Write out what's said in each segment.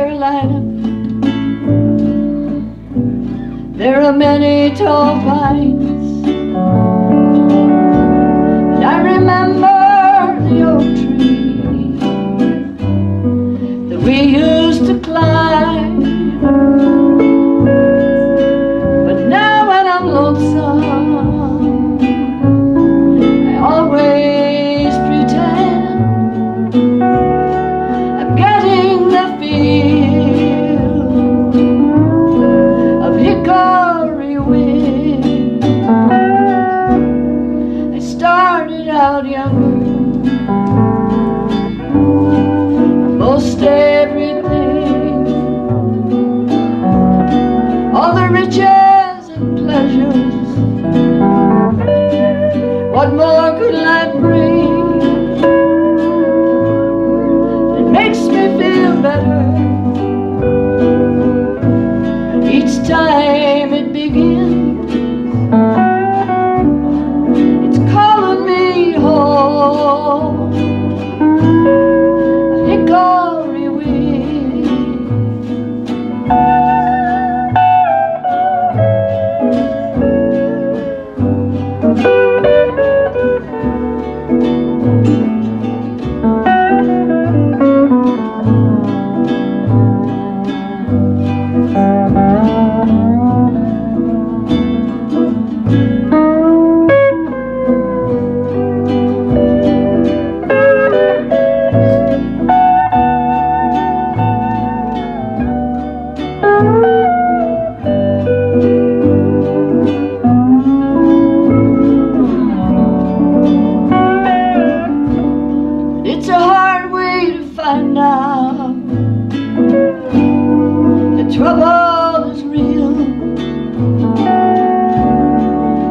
Carolina, there are many tall pines, and I remember the oak tree that we used to climb. But now when I'm lonesome, I always pretend I'm getting the feel of Hickory Wind. I started out younger, most everything, all the riches and pleasures, what more could life bring? It makes me feel better each time it begins. It's calling me home, a hickory wind. It's a hard way to find out the trouble is real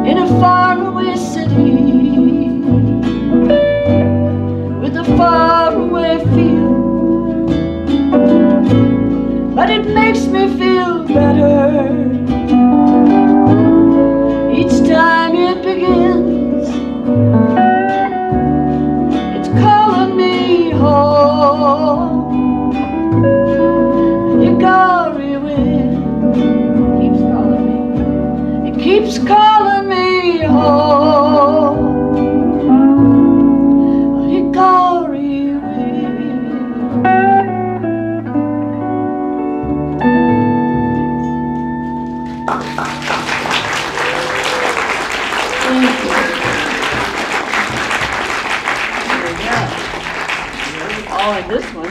in a faraway city with a faraway feel. But it makes me feel better each time it begins. It's calling me home, Hickory Wind keeps calling me. It keeps calling me home, Hickory Wind. Thank you. There we go. All in this one.